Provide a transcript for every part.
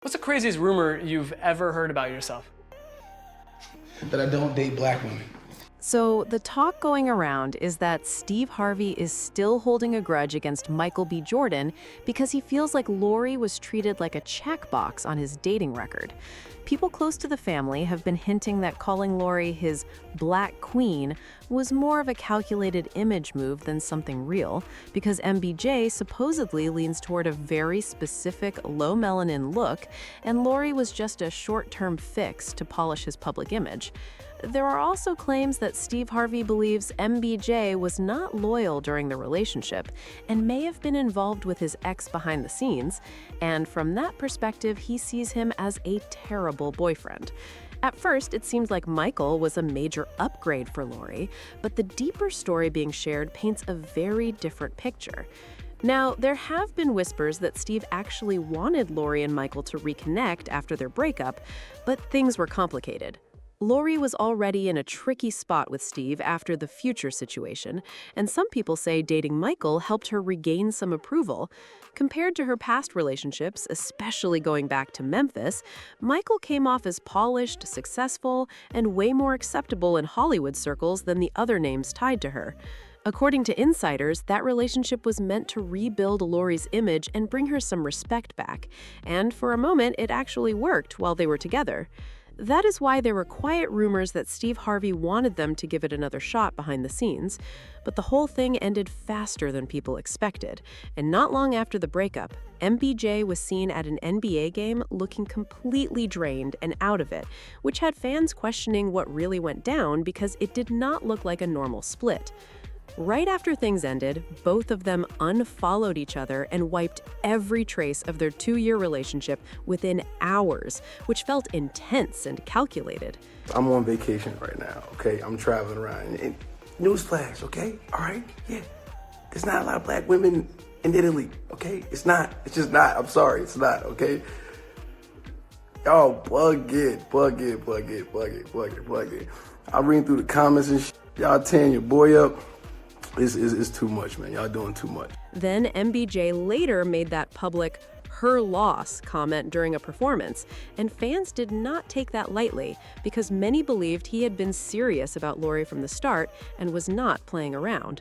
What's the craziest rumor you've ever heard about yourself? That I don't date black women. So the talk going around is that Steve Harvey is still holding a grudge against Michael B. Jordan because he feels like Lori was treated like a checkbox on his dating record. People close to the family have been hinting that calling Lori his Black Queen was more of a calculated image move than something real, because MBJ supposedly leans toward a very specific low-melanin look, and Lori was just a short-term fix to polish his public image. There are also claims that Steve Harvey believes MBJ was not loyal during the relationship and may have been involved with his ex behind the scenes, and from that perspective, he sees him as a terrible boyfriend. At first, it seemed like Michael was a major upgrade for Lori, but the deeper story being shared paints a very different picture. Now, there have been whispers that Steve actually wanted Lori and Michael to reconnect after their breakup, but things were complicated. Lori was already in a tricky spot with Steve after the future situation, and some people say dating Michael helped her regain some approval. Compared to her past relationships, especially going back to Memphis, Michael came off as polished, successful, and way more acceptable in Hollywood circles than the other names tied to her. According to insiders, that relationship was meant to rebuild Lori's image and bring her some respect back, and for a moment, it actually worked while they were together. That is why there were quiet rumors that Steve Harvey wanted them to give it another shot behind the scenes, but the whole thing ended faster than people expected, and not long after the breakup, MBJ was seen at an NBA game looking completely drained and out of it, which had fans questioning what really went down because it did not look like a normal split. Right after things ended, both of them unfollowed each other and wiped every trace of their 2-year relationship within hours, which felt intense and calculated. I'm on vacation right now, okay? I'm traveling around. And newsflash, okay? All right? Yeah. There's not a lot of black women in Italy, okay? It's not. It's just not. I'm sorry. It's not, okay? Y'all plug it. I read through the comments and y'all tearing your boy up. It's too much, man. Y'all doing too much. Then MBJ later made that public "her loss" comment during a performance, and fans did not take that lightly because many believed he had been serious about Lori from the start and was not playing around.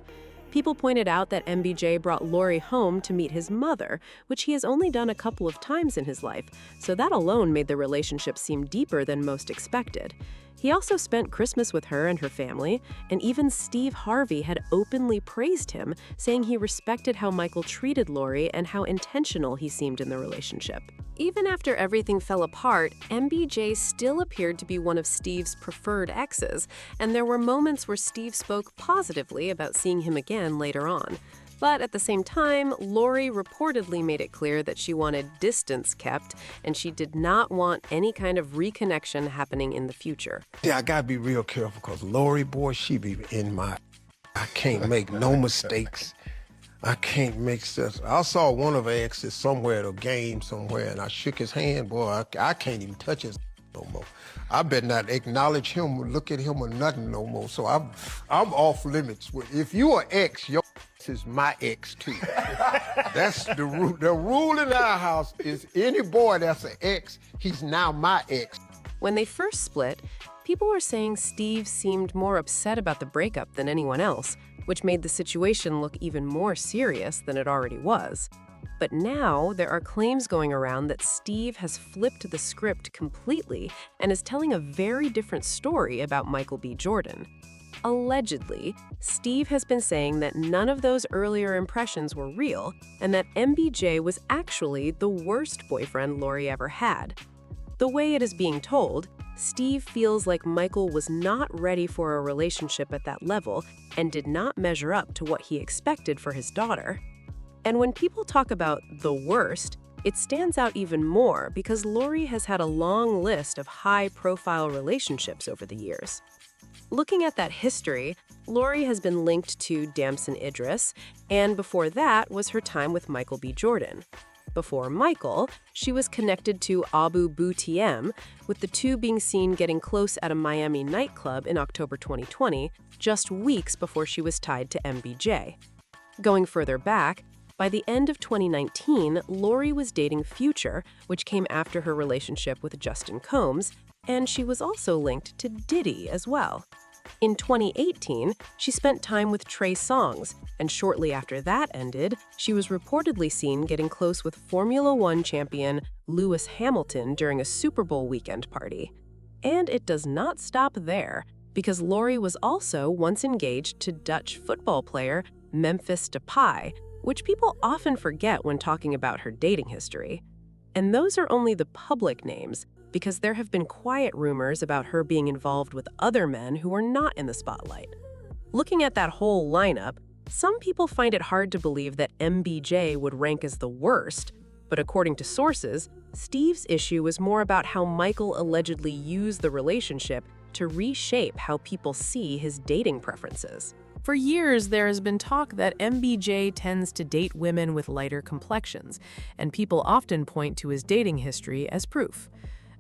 People pointed out that MBJ brought Lori home to meet his mother, which he has only done a couple of times in his life, so that alone made the relationship seem deeper than most expected. He also spent Christmas with her and her family, and even Steve Harvey had openly praised him, saying he respected how Michael treated Lori and how intentional he seemed in the relationship. Even after everything fell apart, MBJ still appeared to be one of Steve's preferred exes, and there were moments where Steve spoke positively about seeing him again later on. But at the same time, Lori reportedly made it clear that she wanted distance kept, and she did not want any kind of reconnection happening in the future. Yeah, I gotta be real careful, because Lori, boy, she be in my... I can't make no mistakes. I can't make sense. I saw one of her exes somewhere at a game somewhere, and I shook his hand. Boy, I can't even touch his no more. I better not acknowledge him or look at him or nothing no more. So I'm off limits. If you are ex, your is my ex too. That's the rule. The rule in our house is any boy that's an ex, he's now my ex. When they first split, people were saying Steve seemed more upset about the breakup than anyone else, which made the situation look even more serious than it already was. But now there are claims going around that Steve has flipped the script completely and is telling a very different story about Michael B. Jordan. Allegedly, Steve has been saying that none of those earlier impressions were real and that MBJ was actually the worst boyfriend Lori ever had. The way it is being told, Steve feels like Michael was not ready for a relationship at that level and did not measure up to what he expected for his daughter. And when people talk about the worst, it stands out even more because Lori has had a long list of high-profile relationships over the years. Looking at that history, Lori has been linked to Damson Idris, and before that was her time with Michael B. Jordan. Before Michael, she was connected to Abu Boutiem, with the two being seen getting close at a Miami nightclub in October 2020, just weeks before she was tied to MBJ. Going further back, By the end of 2019, Lori was dating Future, which came after her relationship with Justin Combs, and she was also linked to Diddy as well. In 2018, she spent time with Trey Songz, and shortly after that ended, she was reportedly seen getting close with Formula One champion Lewis Hamilton during a Super Bowl weekend party. And it does not stop there, because Lori was also once engaged to Dutch football player Memphis Depay, which people often forget when talking about her dating history. And those are only the public names, because there have been quiet rumors about her being involved with other men who are not in the spotlight. Looking at that whole lineup, some people find it hard to believe that MBJ would rank as the worst, but according to sources, Steve's issue was more about how Michael allegedly used the relationship to reshape how people see his dating preferences. For years, there has been talk that MBJ tends to date women with lighter complexions, and people often point to his dating history as proof.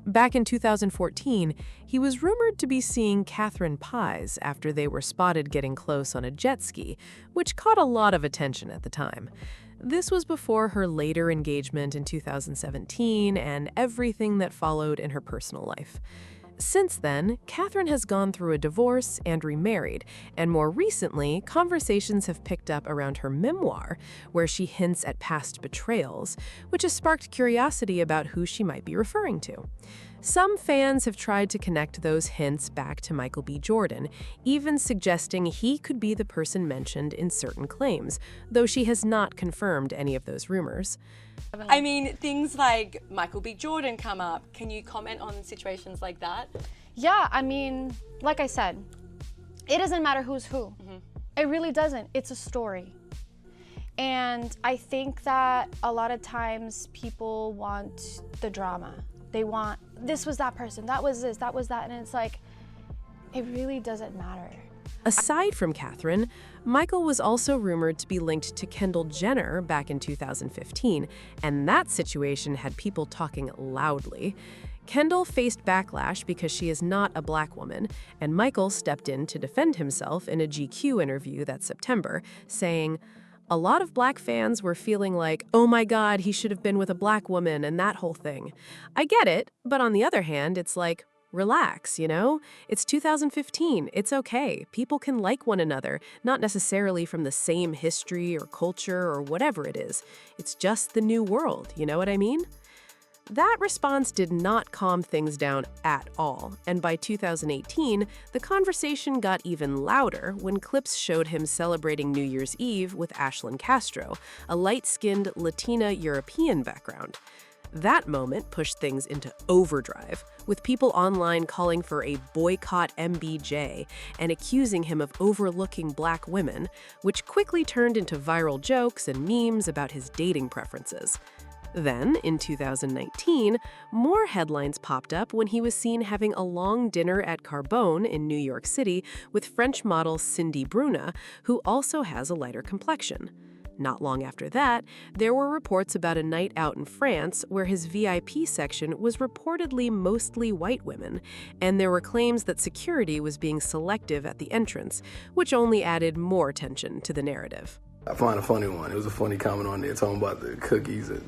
Back in 2014, he was rumored to be seeing Catherine Pies after they were spotted getting close on a jet ski, which caught a lot of attention at the time. This was before her later engagement in 2017 and everything that followed in her personal life. Since then, Catherine has gone through a divorce and remarried, and more recently, conversations have picked up around her memoir, where she hints at past betrayals, which has sparked curiosity about who she might be referring to. Some fans have tried to connect those hints back to Michael B. Jordan, even suggesting he could be the person mentioned in certain claims, though she has not confirmed any of those rumors. I mean, things like Michael B. Jordan come up. Can you comment on situations like that? Yeah, I mean, like I said, it doesn't matter who's who. It really doesn't. It's a story. And I think that a lot of times people want the drama. They want, this was that person, that was this, that was that, and it's like, it really doesn't matter. Aside from Catherine, Michael was also rumored to be linked to Kendall Jenner back in 2015, and that situation had people talking loudly. Kendall faced backlash because she is not a black woman, and Michael stepped in to defend himself in a GQ interview that September, saying, "A lot of black fans were feeling like, oh my God, he should have been with a black woman and that whole thing. I get it, but on the other hand, it's like, relax, you know? It's 2015, it's okay. People can like one another, not necessarily from the same history or culture or whatever it is. It's just the new world, you know what I mean?" That response did not calm things down at all, and by 2018, the conversation got even louder when clips showed him celebrating New Year's Eve with Ashlyn Castro, a light-skinned Latina European background. That moment pushed things into overdrive, with people online calling for a boycott MBJ and accusing him of overlooking black women, which quickly turned into viral jokes and memes about his dating preferences. Then, in 2019, more headlines popped up when he was seen having a long dinner at Carbone in New York City with French model Cindy Bruna, who also has a lighter complexion. Not long after that, there were reports about a night out in France where his VIP section was reportedly mostly white women, and there were claims that security was being selective at the entrance, which only added more tension to the narrative. I find a funny one. It was a funny comment on there talking about the cookies and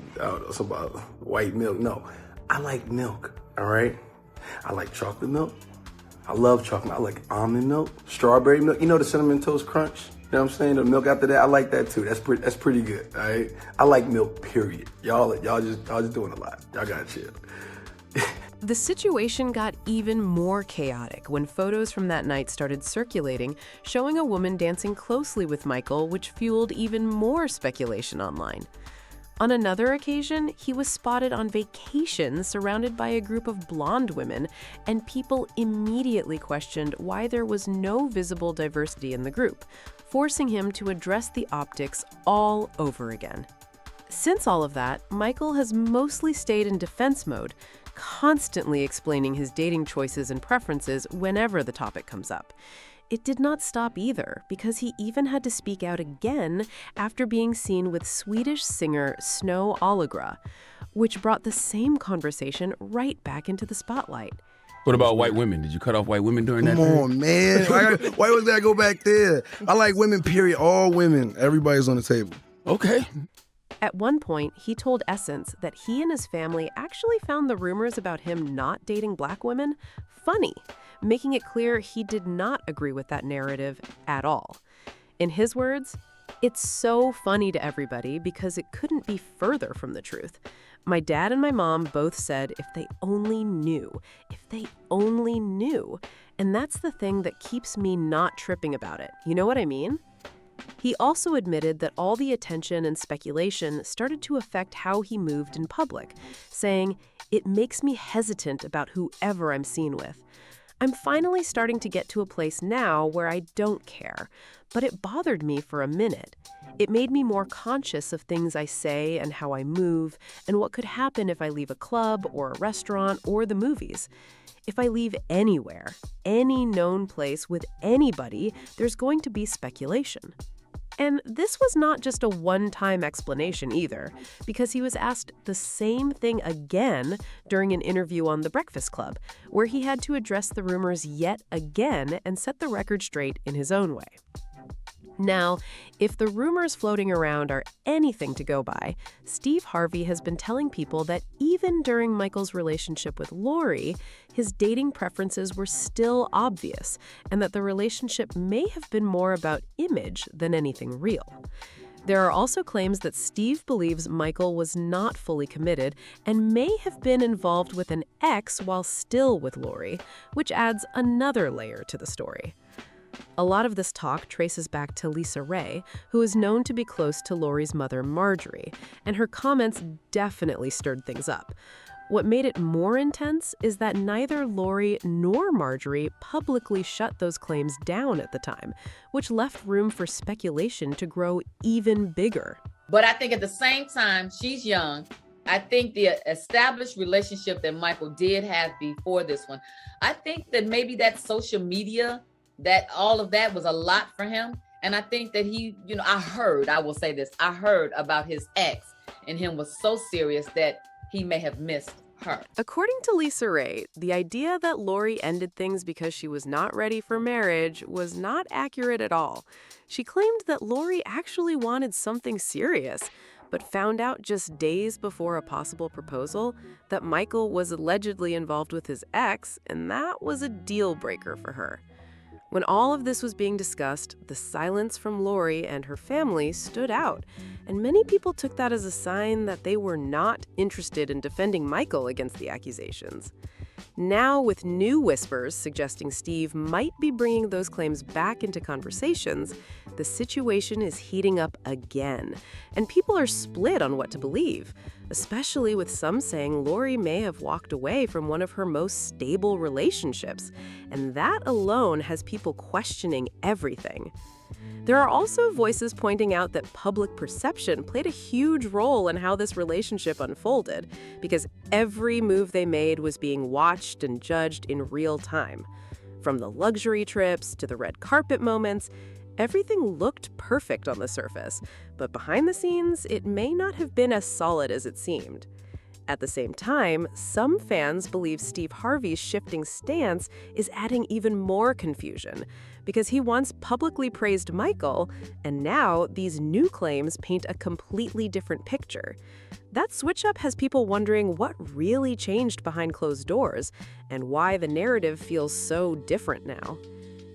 something about white milk. No, I like milk, all right? I like chocolate milk. I love chocolate. I like almond milk, strawberry milk. You know the Cinnamon Toast Crunch? You know what I'm saying? The milk after that, I like that too. That's pretty good, all right? I like milk, period. Y'all just doing a lot. Y'all gotta chill. The situation got even more chaotic when photos from that night started circulating, showing a woman dancing closely with Michael, which fueled even more speculation online. On another occasion, he was spotted on vacation surrounded by a group of blonde women, and people immediately questioned why there was no visible diversity in the group, forcing him to address the optics all over again. Since all of that, Michael has mostly stayed in defense mode, constantly explaining his dating choices and preferences whenever the topic comes up. It did not stop either, because he even had to speak out again after being seen with Swedish singer Snow Allegra, which brought the same conversation right back into the spotlight. What about white women? Did you cut off white women during that Come period? on, man. Why was that go back there? I like women, period. All women. Everybody's on the table. Okay. At one point, he told Essence that he and his family actually found the rumors about him not dating black women funny, making it clear he did not agree with that narrative at all. In his words, "It's so funny to everybody because it couldn't be further from the truth. My dad and my mom both said if they only knew, if they only knew. And that's the thing that keeps me not tripping about it. You know what I mean?" He also admitted that all the attention and speculation started to affect how he moved in public, saying, "It makes me hesitant about whoever I'm seen with. I'm finally starting to get to a place now where I don't care, but it bothered me for a minute. It made me more conscious of things I say and how I move and what could happen if I leave a club or a restaurant or the movies. If I leave anywhere, any known place with anybody, there's going to be speculation." And this was not just a one-time explanation either, because he was asked the same thing again during an interview on The Breakfast Club, where he had to address the rumors yet again and set the record straight in his own way. Now, if the rumors floating around are anything to go by, Steve Harvey has been telling people that even during Michael's relationship with Lori, his dating preferences were still obvious, and that the relationship may have been more about image than anything real. There are also claims that Steve believes Michael was not fully committed and may have been involved with an ex while still with Lori, which adds another layer to the story. A lot of this talk traces back to Lisa Ray, who is known to be close to Lori's mother, Marjorie, and her comments definitely stirred things up. What made it more intense is that neither Lori nor Marjorie publicly shut those claims down at the time, which left room for speculation to grow even bigger. But I think at the same time, she's young. I think the established relationship that Michael did have before this one, I think that maybe that social media, that all of that was a lot for him. And I think that he, I heard about his ex, and him was so serious that he may have missed her. According to Lisa Ray, the idea that Lori ended things because she was not ready for marriage was not accurate at all. She claimed that Lori actually wanted something serious, but found out just days before a possible proposal that Michael was allegedly involved with his ex, and that was a deal breaker for her. When all of this was being discussed, the silence from Lori and her family stood out, and many people took that as a sign that they were not interested in defending Michael against the accusations. Now, with new whispers suggesting Steve might be bringing those claims back into conversations, the situation is heating up again, and people are split on what to believe, especially with some saying Lori may have walked away from one of her most stable relationships, and that alone has people questioning everything. There are also voices pointing out that public perception played a huge role in how this relationship unfolded, because every move they made was being watched and judged in real time. From the luxury trips to the red carpet moments, everything looked perfect on the surface, but behind the scenes, it may not have been as solid as it seemed. At the same time, some fans believe Steve Harvey's shifting stance is adding even more confusion, because he once publicly praised Michael, and now these new claims paint a completely different picture. That switch-up has people wondering what really changed behind closed doors, and why the narrative feels so different now.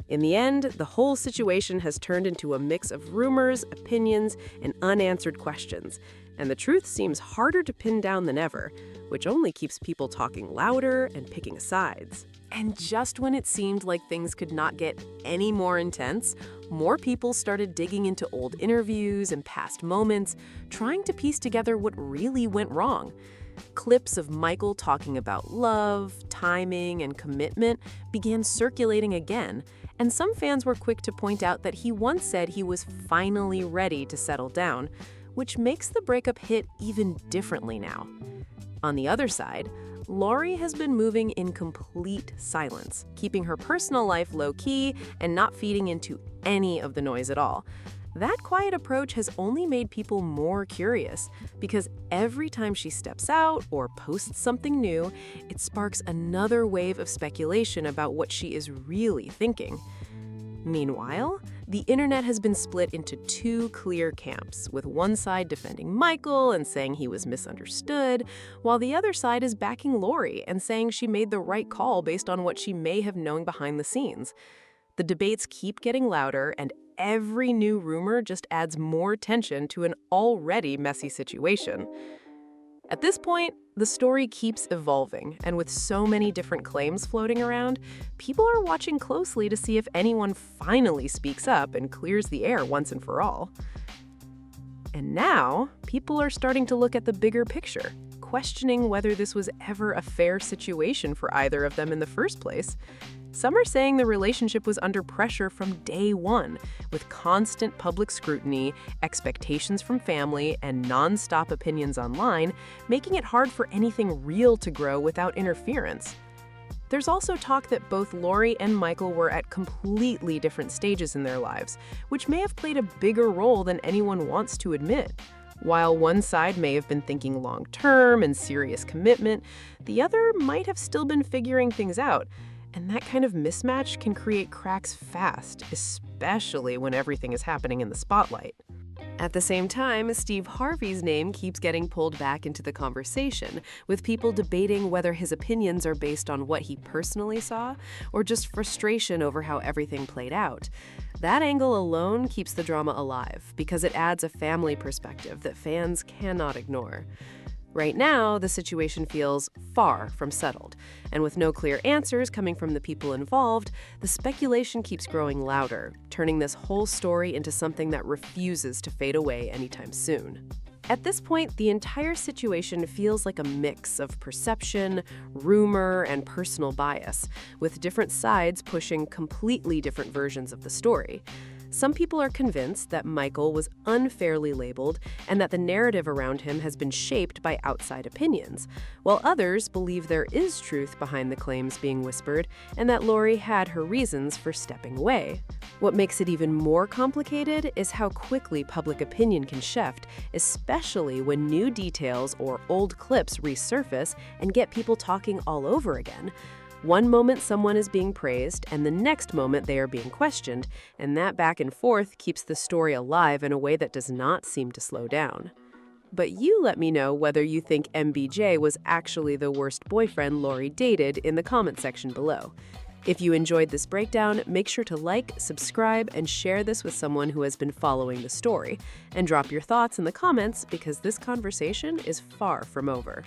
In the end, the whole situation has turned into a mix of rumors, opinions, and unanswered questions, and the truth seems harder to pin down than ever, which only keeps people talking louder and picking sides. And just when it seemed like things could not get any more intense, more people started digging into old interviews and past moments, trying to piece together what really went wrong. Clips of Michael talking about love, timing, and commitment began circulating again, and some fans were quick to point out that he once said he was finally ready to settle down, which makes the breakup hit even differently now. On the other side, Lori has been moving in complete silence, keeping her personal life low-key and not feeding into any of the noise at all. That quiet approach has only made people more curious, because every time she steps out or posts something new, it sparks another wave of speculation about what she is really thinking. Meanwhile, The internet has been split into two clear camps, with one side defending Michael and saying he was misunderstood, while the other side is backing Lori and saying she made the right call based on what she may have known behind the scenes. The debates keep getting louder, and every new rumor just adds more tension to an already messy situation. At this point, the story keeps evolving, and with so many different claims floating around, people are watching closely to see if anyone finally speaks up and clears the air once and for all. And now, people are starting to look at the bigger picture, questioning whether this was ever a fair situation for either of them in the first place. Some are saying the relationship was under pressure from day one, with constant public scrutiny, expectations from family, and nonstop opinions online, making it hard for anything real to grow without interference. There's also talk that both Lori and Michael were at completely different stages in their lives, which may have played a bigger role than anyone wants to admit. While one side may have been thinking long-term and serious commitment, the other might have still been figuring things out. And that kind of mismatch can create cracks fast, especially when everything is happening in the spotlight. At the same time, Steve Harvey's name keeps getting pulled back into the conversation, with people debating whether his opinions are based on what he personally saw or just frustration over how everything played out. That angle alone keeps the drama alive because it adds a family perspective that fans cannot ignore. Right now, the situation feels far from settled, and with no clear answers coming from the people involved, the speculation keeps growing louder, turning this whole story into something that refuses to fade away anytime soon. At this point, the entire situation feels like a mix of perception, rumor, and personal bias, with different sides pushing completely different versions of the story. Some people are convinced that Michael was unfairly labeled and that the narrative around him has been shaped by outside opinions, while others believe there is truth behind the claims being whispered and that Lori had her reasons for stepping away. What makes it even more complicated is how quickly public opinion can shift, especially when new details or old clips resurface and get people talking all over again. One moment someone is being praised, and the next moment they are being questioned, and that back and forth keeps the story alive in a way that does not seem to slow down. But you let me know whether you think MBJ was actually the worst boyfriend Lori dated in the comment section below. If you enjoyed this breakdown, make sure to like, subscribe, and share this with someone who has been following the story. And drop your thoughts in the comments because this conversation is far from over.